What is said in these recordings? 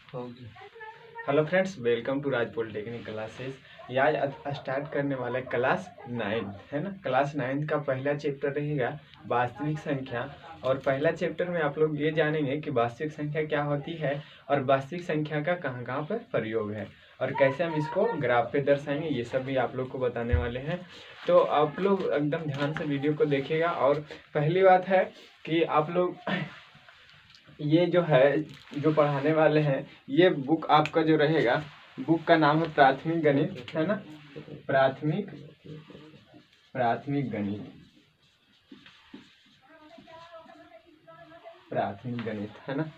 Hello friends, welcome to Raj polytechnic classes. ये आज start करने वाला है क्लास 9 है ना। क्लास 9 का पहला चैप्टर रहेगा वास्तविक संख्या। और पहला चैप्टर में आप लोग ये जानेंगे कि वास्तविक संख्या क्या होती है और वास्तविक संख्या का कहाँ कहाँ पर प्रयोग है और कैसे हम इसको ग्राफ पे दर्शाएंगे, ये सब भी आप लोग को बताने वाले हैं। तो आप लोग एकदम ध्यान से वीडियो को देखिएगा। और पहली बात है कि आप लोग ये जो है जो पढ़ाने वाले हैं, ये बुक आपका जो रहेगा, बुक का नाम है प्राथमिक गणित, है ना। प्राथमिक गणित, प्राथमिक गणित, है ना।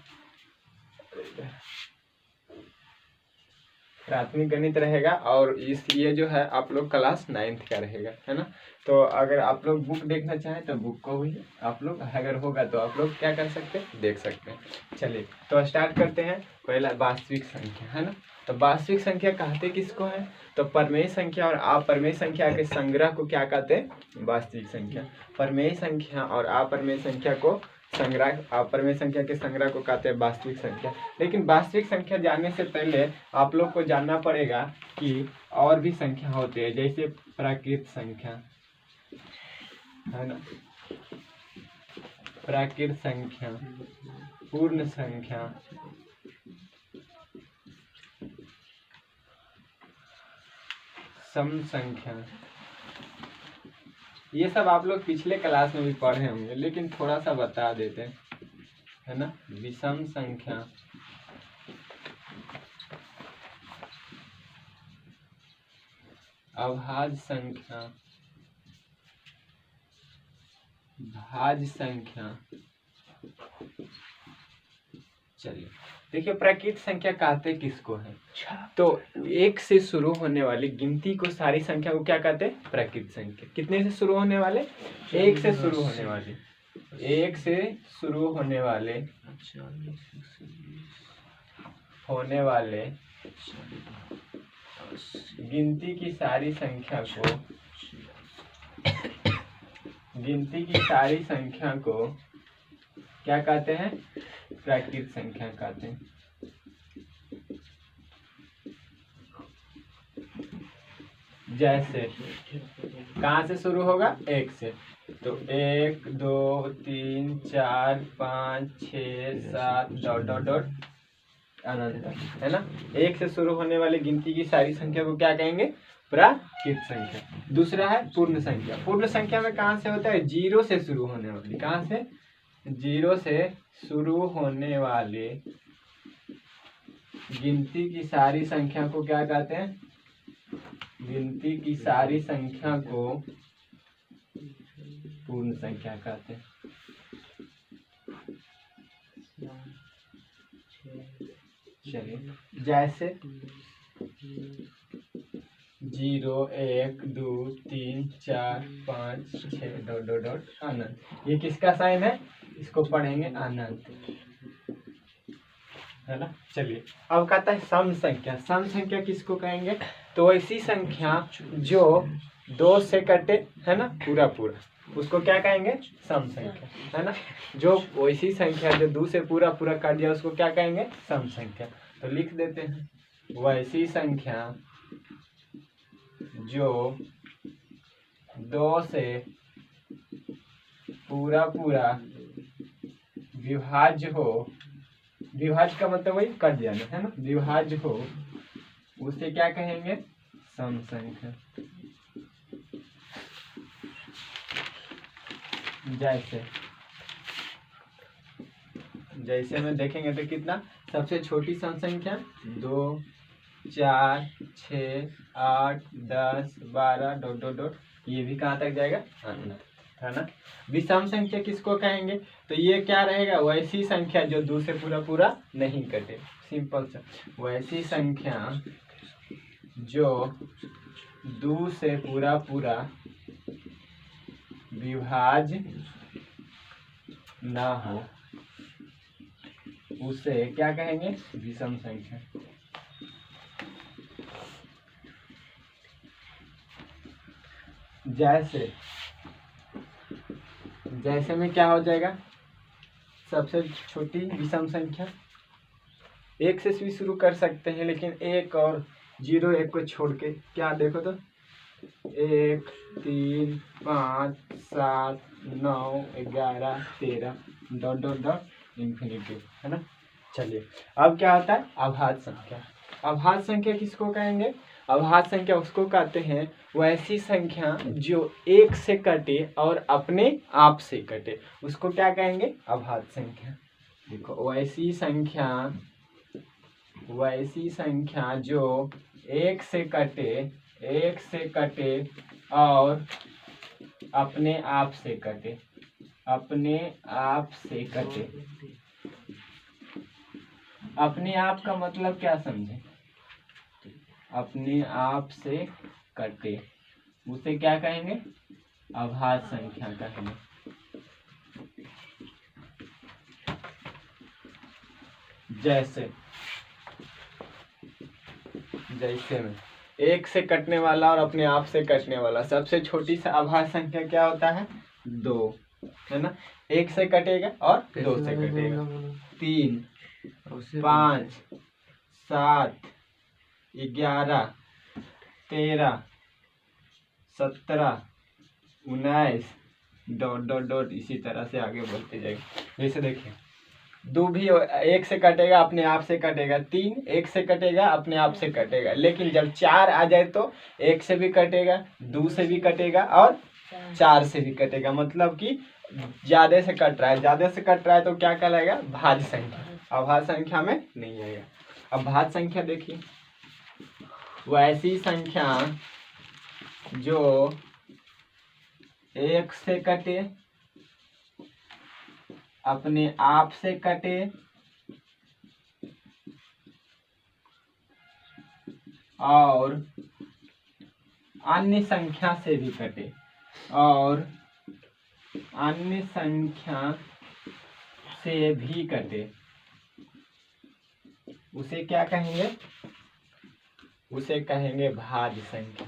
प्राथमिक गणित रहेगा और ये जो है आप लोग क्लास 9 का रहेगा, है ना। तो अगर आप लोग बुक देखना चाहें तो बुक को भी आप लोग, अगर होगा तो आप लोग क्या कर सकते हैं, देख सकते हैं। चलिए तो स्टार्ट करते हैं। पहला वास्तविक संख्या, है ना। तो वास्तविक संख्या कहते किसको है, तो परमेय संख्या और अपरमेय संख्या के संग्रह को क्या कहते हैं, वास्तविक संख्या। परमेय संख्या और अपरमेय संख्या को संग्रह, अपरमेय संख्या के संग्रह को कहते हैं वास्तविक संख्या। लेकिन वास्तविक संख्या जानने से पहले आप लोग को जानना पड़ेगा कि और भी संख्या होती है, जैसे प्राकृत संख्या, है ना। प्राकृत संख्या, पूर्ण संख्या, सम संख्या, ये सब आप लोग पिछले क्लास में भी पढ़े होंगे, लेकिन थोड़ा सा बता देते हैं, है ना। विषम संख्या, अभाज्य संख्या, भाज्य संख्या। चलिए देखिए, प्राकृत संख्या कहते किसको है, तो एक से शुरू होने वाली गिनती को, सारी संख्या को क्या कहते हैं, प्राकृत संख्या। कितने से शुरू होने वाले, एक से शुरू होने वाले, एक से शुरू होने वाले गिनती की सारी संख्या को, गिनती की सारी संख्या को क्या कहते हैं, प्राकृत संख्या कहते हैं। जैसे कहाँ से शुरू होगा, एक से, तो 1 2 3 4 5 6 7 डॉट डॉट डॉट अनंत, है ना। एक से शुरू होने वाली गिनती की सारी संख्या को क्या कहेंगे, प्राकृत संख्या। दूसरा है पूर्ण संख्या। पूर्ण संख्या में कहाँ से होता है, जीरो से शुरू होने वाली, कहाँ से, जीरो से शुरू होने वाले गिनती की सारी संख्या को क्या कहते हैं, गिनती की सारी संख्या को पूर्ण संख्या कहते हैं। चलिए जैसे 0 1 2 3 4 5 6 डॉट डॉट डॉट अनंत, ये किसका साइन है, इसको पढ़ेंगे अनंत, है ना। चलिए अब कहता है सम संख्या। सम संख्या किसको कहेंगे, तो ऐसी संख्या जो 2 से कटे, है ना, पूरा पूरा, उसको क्या कहेंगे, सम संख्या, है ना। जो वैसी संख्या जो 2 से पूरा पूरा कट जाए उसको क्या कहेंगे, सम संख्या। तो लिख देते हैं, वैसी संख्या जो 2 से पूरा पूरा विभाज्य हो, विभाज्य का मतलब वही कट जाना, है ना, विभाज्य हो, उसे क्या कहेंगे, सम संख्या। जैसे में देखेंगे तो कितना, सबसे छोटी सम संख्या 2 4 6 8 10 12 डॉट डॉट डॉट, ये भी कहाँ तक जाएगा, अनंत, है ना। विषम संख्या किसको कहेंगे, तो ये क्या रहेगा, वैसी संख्या जो 2 से पूरा पूरा नहीं कटे, सिंपल सा, वैसी संख्या जो 2 से पूरा पूरा विभाज्य ना हो, उसे क्या कहेंगे, विषम संख्या। जैसे में क्या हो जाएगा, सबसे छोटी विषम संख्या एक से भी शुरू कर सकते हैं, लेकिन 1 और 0 1 को छोड़ के क्या देखो तो 1 3 5 7 9 11 13 डॉट डॉट डॉट इंफिनिटी, है ना। चलिए अब क्या होता है अभाज्य संख्या। अभाज्य संख्या किसको कहेंगे? अभाज्य संख्या उसको कहते हैं वैसी संख्या जो 1 से कटे और अपने आप से कटे, उसको क्या कहेंगे अभाज्य संख्या। देखो वैसी संख्या जो 1 से कटे और अपने आप से कटे, अपने आप का मतलब क्या समझे? अपने आप से कटे, उसे क्या कहेंगे अभाज्य संख्या कहेंगे। जैसे में 1 से कटने वाला और अपने आप से कटने वाला, सबसे छोटी सा अभाज्य संख्या क्या होता है 2, है ना। 1 से कटेगा और 2 से कटेगा, 3 5 7 11 13 17 19 डॉट डॉट डॉट इसी तरह से आगे बढ़ते जाएंगे। जैसे देखिए 2 भी 1 से कटेगा अपने आप से कटेगा, 3 1 से कटेगा अपने आप से कटेगा, लेकिन जब 4 आ जाए तो 1 से भी कटेगा, 2 से भी कटेगा और 4 से भी कटेगा, मतलब कि ज्यादा से कट रहा है तो क्या कहलाएगा भाज्य संख्या, अभाज्य संख्या में नहीं आएगा। अब भाज्य संख्या देखिए वैसी संख्या जो 1 से कटे अपने आप से कटे और अन्य संख्या से भी कटे, उसे क्या कहेंगे? उसे कहेंगे भाज्य संख्या।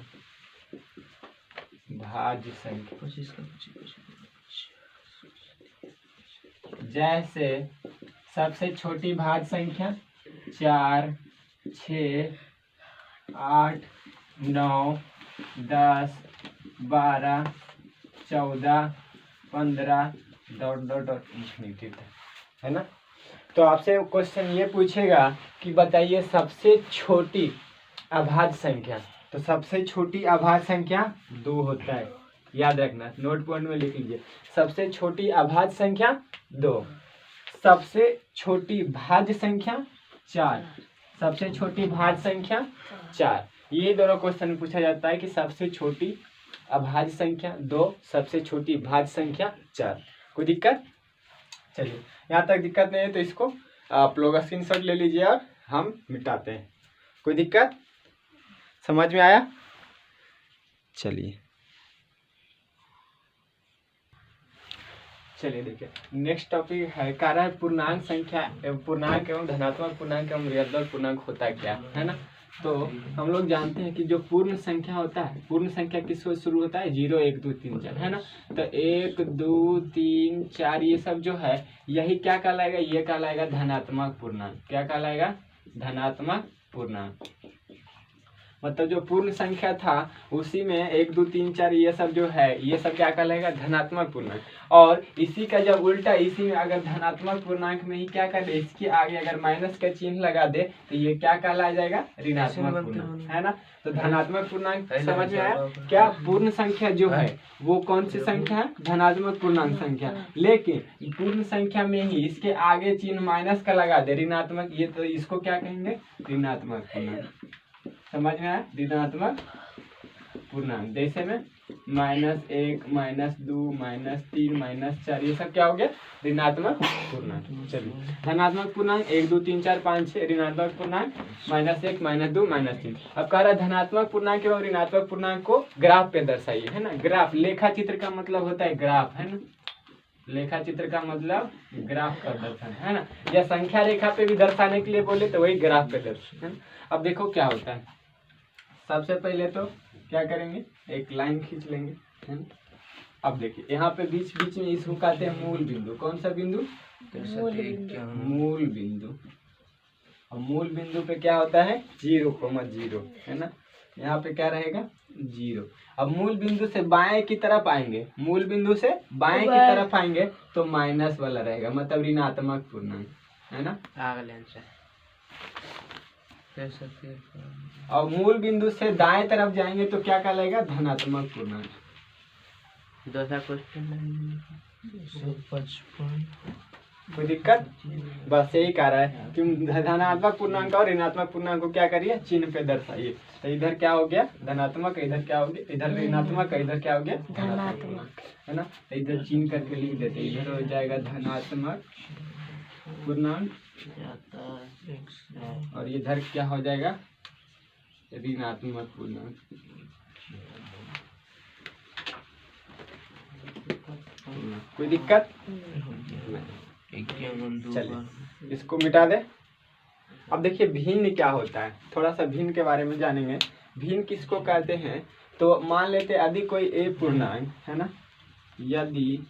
जैसे सबसे छोटी भाज्य संख्या 4 6 8 9 10 12 14 15 डॉट डॉट डॉट इंफिनिटी तक, है ना। तो आपसे क्वेश्चन ये पूछेगा कि बताइए सबसे छोटी अभाज्य संख्या, तो सबसे छोटी अभाज्य संख्या 2 होता है, याद रखना, नोट पॉइंट में लिख लीजिए। सबसे छोटी अभाज्य संख्या 2, सबसे छोटी भाज्य संख्या 4, सबसे छोटी भाज्य संख्या 4। ये दोनों क्वेश्चन पूछा जाता है कि सबसे छोटी अभाज्य संख्या 2, सबसे छोटी भाज्य संख्या 4। कोई दिक्कत? चलिए यहाँ तक दिक्कत नहीं है तो इसको आप लोग स्क्रीनशॉट ले लीजिए और हम मिटाते हैं। कोई दिक्कत समझ में आया? चलिए देखिए नेक्स्ट टॉपिक है कार्य पूर्णांक संख्या, पूर्णांक एवं धनात्मक पूर्णांक एवं ऋणात्मक पूर्णांक होता क्या है ना। तो हम लोग जानते हैं कि जो पूर्ण संख्या होता है, पूर्ण संख्या किससे शुरू होता है 0 1 2 3 4, है ना। तो 1 2 3 4 ये सब जो है यही क्या कहलाएगा? ये कहलाएगा धनात्मक पूर्णांक। क्या कहलाएगा? धनात्मक पूर्णांक। मतलब जो पूर्ण संख्या था उसी में 1 2 3 4 ये सब जो है ये सब क्या कहलाएगा? धनात्मक पूर्णांक। और इसी का जब उल्टा, इसी में अगर धनात्मक पूर्णांक में ही क्या कर दे, इसके आगे अगर माइनस का चिन्ह लगा दे तो ये क्या कहला जाएगा? ऋणात्मक पूर्णांक, है ना। तो धनात्मक पूर्णांक समझ में आया क्या? पूर्ण संख्या जो है वो कौन सी संख्या है? धनात्मक पूर्णांक संख्या। लेकिन पूर्ण संख्या में ही इसके आगे चिन्ह माइनस का लगा दे ऋणात्मक, ये तो इसको क्या कहेंगे? ऋणात्मक पूर्णांक। समझ में आया? ऋणात्मक पूर्णांक। जैसे में -1 -2 -3 -4 ये सब क्या हो गया? ऋणात्मक पूर्णांक। चलिए धनात्मक पूर्णांक 1 2 3 4 5 6, ऋणात्मक पूर्णांक -1 -2 -3। अब कह रहा है धनात्मक पूर्णांक एवं ऋणात्मक पूर्णांक को ग्राफ पे दर्शाइए, है ना। ग्राफ लेखा चित्र का मतलब होता है ग्राफ, है ना। लेखा चित्र का मतलब ग्राफ का दर्शन, है ना। या संख्या रेखा पे भी दर्शाने के लिए बोले तो वही ग्राफ पे दर्शन, है। अब देखो क्या होता है, सबसे पहले तो क्या करेंगे, एक लाइन खींच लेंगे, है ना। अब देखिए यहाँ पे बीच बीच में इसको कहते हैं मूल बिंदु। कौन सा बिंदु? मूल बिंदु। और मूल बिंदु पे क्या होता है 0,0 है ना, यहाँ पे क्या रहेगा 0। अब मूल बिंदु से बाएं की तरफ आएंगे, मूल बिंदु से बाएं की तरफ आएंगे तो माइनस वाला रहेगा, मतलब ऋणात्मक पूर्णांक है ना। और मूल बिंदु से दाएं तरफ जाएंगे तो क्या कहलाएगा धनात्मक पूर्णांक। दूसरा क्वेश्चन 255। कोई दिक्कत, बस यही कह रहा है कि धनात्मक पूर्णांक और ऋणात्मक पूर्णांक को क्या करिए चिन्ह पे दर्शाइए। तो इधर क्या हो गया धनात्मक, इधर क्या हो गया इधर ऋणात्मक, इधर क्या हो गया धनात्मक है ना। तो इधर चिन्ह करके लिख देते, इधर हो जाएगा धनात्मक पूर्णांक और इधर क्या हो जाएगा ऋणात्मक पूर्णांक। कोई दिक्कत, चलिए इसको मिटा दे। अब देखिए भिन्न क्या होता है, थोड़ा सा भिन्न के बारे में जानेंगे। भिन्न किसको कहते हैं, तो मान लेते यदि कोई ए पूर्णांक है ना, यदि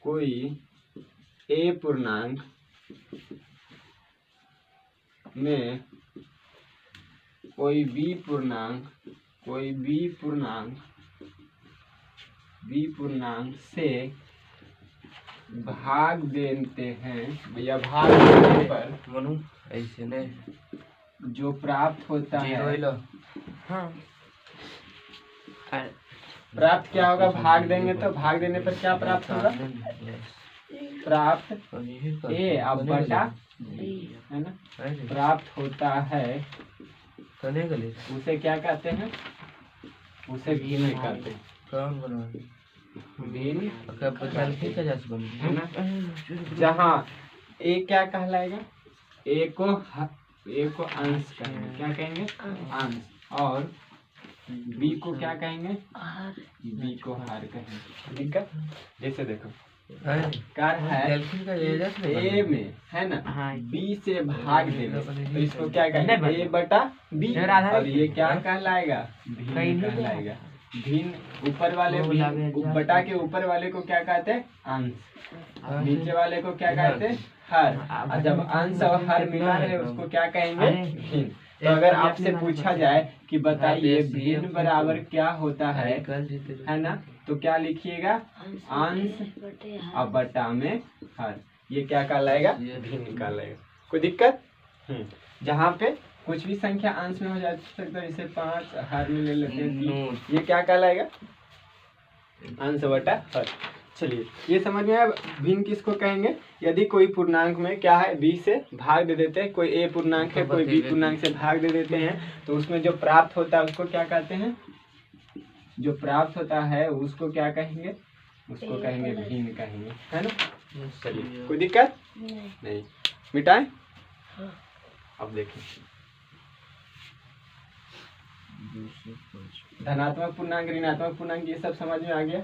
कोई ए पूर्णांक में कोई बी पूर्णांक से भाग देते हैं, या भाग देने पर ऐसे नहीं जो प्राप्त होता है प्राप्त क्या होगा, भाग देंगे तो भाग देने पर क्या प्राप्त होगा, प्राप्त ए अब बटा है ना, प्राप्त होता है उसे क्या कहते हैं, उसे भिन्न कहते हैं। भिन्न है ना, जहाँ ए क्या कहलाएगा, ए को अंश कहेंगे, क्या कहेंगे अंश, और बी को क्या कहेंगे, बी को हर कहेंगे। ठीक है, जैसे देखो कार है ए में है ना, बी से भाग देंगे तो इसको क्या कहेंगे ए बटा बी, और ये क्या कहलाएगा भिन्न कहलाएगा। भिन्न ऊपर वाले बटा के ऊपर वाले को क्या कहते हैं अंश, नीचे वाले को क्या कहते हैं हर, और जब अंश और हर मिला है उसको क्या कहेंगे भिन्न। तो अगर आपसे पूछा जाए कि बताइए भिन्न बराबर क्या होता है ना, तो क्या लिखिएगा अंश और बटा में हर, ये क्या कहलाएगा भिन्न कहलाएगा। कोई दिक्कत, जहाँ पे कुछ भी संख्या अंश में हो जा सकता है, जैसे 5 हर में ले लेते हैं 3, ये क्या कहलाएगा अंश बटा हर। चलिए ये समझ में आया भिन्न किसको कहेंगे, यदि कोई पूर्णांक में क्या है बी से भाग दे देते हैं, कोई ए पूर्णांक है कोई बी पूर्णांक से भाग दे देते हैं, तो उसमें जो प्राप्त होता है उसको क्या कहते हैं, जो प्राप्त होता है उसको क्या कहेंगे, उसको कहेंगे भिन्न कहेंगे, है ना। चलिए कोई दिक्कत नहीं, मिटाएं। अब देखिए धनात्मक पूर्णांक ऋणात्मक पूर्णांक ये सब समझ में आ गया,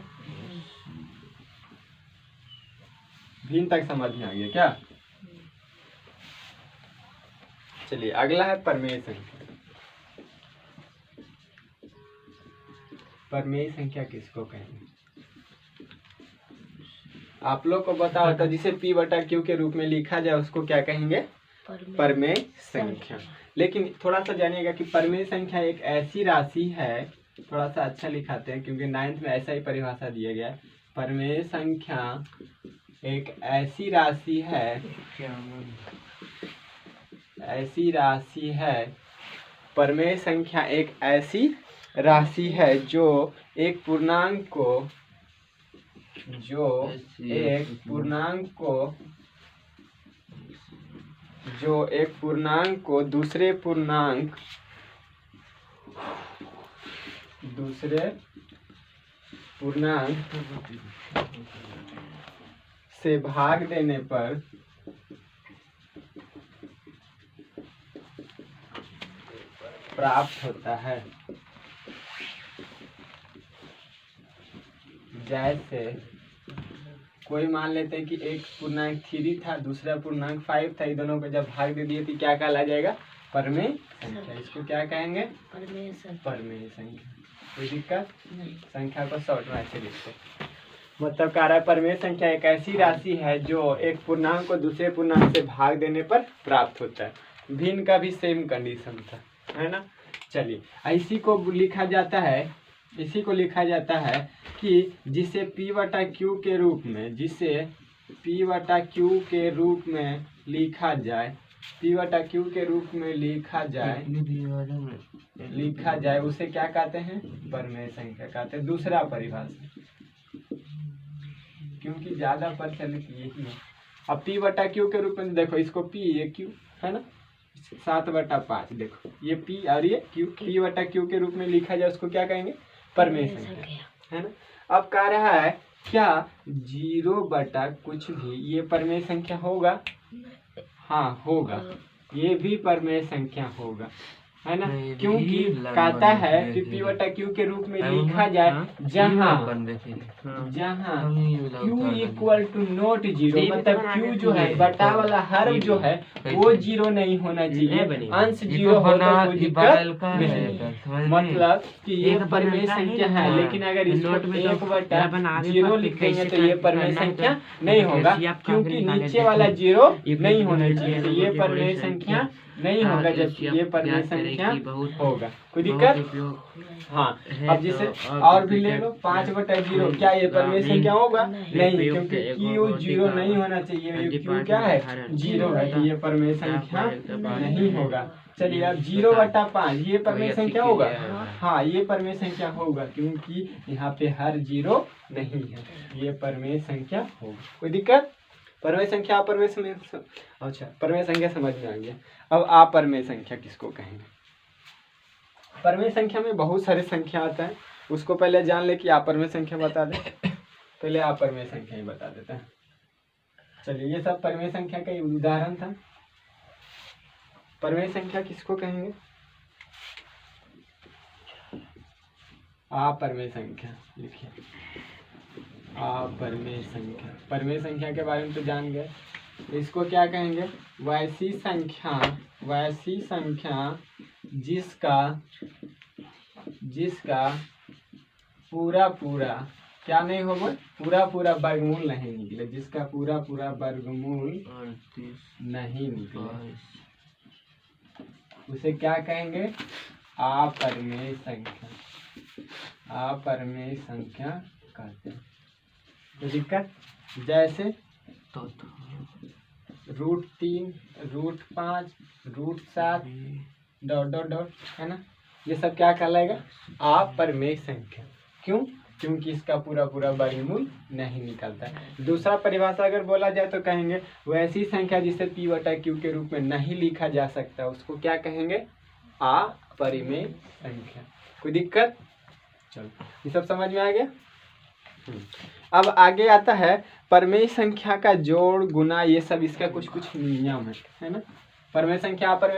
भिन्न तक समझ में आ गया क्या। चलिए अगला है प्रमेय संख्या। प्रमेय संख्या किसको कहेंगे, आप लोग को पता होता जिसे P बटा Q के रूप में लिखा जाए उसको क्या कहेंगे प्रमेय संख्या। लेकिन थोड़ा सा जानिएगा कि प्रमेय संख्या एक ऐसी राशि है, थोड़ा सा अच्छा लिखाते हैं क्योंकि 9th में ऐसा ही परिभाषा दिया गया है। प्रमेय संख्या एक ऐसी राशि है, प्रमेय संख्या एक ऐसी राशि है जो एक पूर्णांक को दूसरे पूर्णांक से भाग देने पर प्राप्त होता है। जैसे कोई मान लेते हैं कि एक पूर्णांक 3 था दूसरा पूर्णांक 5 था, दोनों को जब भाग दे दिए तो क्या कहला जाएगा प्रमेय संख्या। इसको क्या कहेंगे प्रमेय संख्या। कोई दिक्कत नहीं, संख्या को शॉर्ट में ऐसे लिखते। मतलब कह रहा है परमेय संख्या एक ऐसी राशि है जो एक पूर्णांक को दूसरे पूर्णांक से भाग देने पर प्राप्त होता है। भिन्न का भी सेम कंडीशन था, है ना। चलिए इसी को लिखा जाता है, इसी को लिखा जाता है कि जिसे P/Q के रूप में, जिसे P/Q के रूप में लिखा जाए, P/Q के रूप में लिखा जाए उसे क्या कहते हैं? परमेय संख्या कहते हैं। दूसरा परिभाषा, क्योंकि ज्यादा प्रचलित यही है। अब P/Q के रूप में देखो, इसको P ये Q है ना, 7/5 देखो ये P और ये Q, P/Q के रूप में लिखा जाए उसको क्या कहेंगे? परमेय संख्या, है ना। अब कह रहा है क्या 0 कुछ भी ये परमेय संख्या होगा? हाँ होगा, ये भी परमेय संख्या होगा, है ना। क्योंकि कहता है कि P/Q के रूप में लिखा जाए जहाँ Q इक्वल टू नॉट 0, मतलब Q जो है बटा वाला हर जो है वो 0 नहीं होना चाहिए, अंश 0 होना कोई दिक्कत नहीं। मतलब कि ये परमेय संख्या है, लेकिन अगर इसको 1/0 लिखेंगे तो ये परमेय संख्या नहीं होगा, क्योंकि नीचे वाला 0 नहीं होना चाहिए, तो ये परमेय संख्या नहीं होगा, जबकि ये परमेय संख्या होगा। कोई दिक्कत? हाँ। अब जैसे और भी ले लो 5/0, क्या ये परमेय संख्या होगा? नहीं, क्योंकि Q 0 नहीं होना चाहिए, ये Q क्या है? 0 है, तो ये परमेय संख्या नहीं होगा। चलिए अब 0/5 ये परमेय संख्या होगा? हाँ ये परमेय संख्या होगा, क्योंकि यहाँ पे हर 0 नहीं है, ये परमेय संख्या होगा। कोई दिक्कत? परमेय संख्या अपरमेय संख्या, अच्छा परमेय संख्या समझ में आ गया। अब अपरमेय संख्या किसको कहेंगे? परमेय संख्या में बहुत सारे संख्या आता है, उसको पहले जान ले कि अपरमेय संख्या बता दे। पहले अपरमेय संख्या ही बता देते हैं। चलिए ये सब परमेय संख्या का उदाहरण था। परमेय संख्या किसको कहेंगे? अपरमेय संख्या लिखिए, अपरमेय संख्या। परमेय संख्या के बारे में तो जान गए, इसको क्या कहेंगे? वैसी संख्या जिसका पूरा क्या नहीं होगा? पूरा वर्गमूल नहीं निकले, जिसका पूरा वर्गमूल नहीं निकले उसे क्या कहेंगे? अपरमेय संख्या। अपरमेय संख्या कहते हैं। तो दिक्कत जैसे √3, √5, √7 ... है ना, ये सब क्या कहलाएगा? अपरमेय संख्या। क्यों? क्योंकि इसका पूरा वर्गमूल नहीं निकलता है। दूसरा परिभाषा अगर बोला जाए तो कहेंगे वैसी संख्या जिसे P/Q के रूप में नहीं लिखा जा सकता उसको क्या कहेंगे? अपरिमेय संख्या। कोई दिक्कत? चलो ये सब समझ में आ गया। अब आगे आता है परमेय संख्या का जोड़ गुना, ये सब इसका कुछ नियम है ना। परमेय संख्या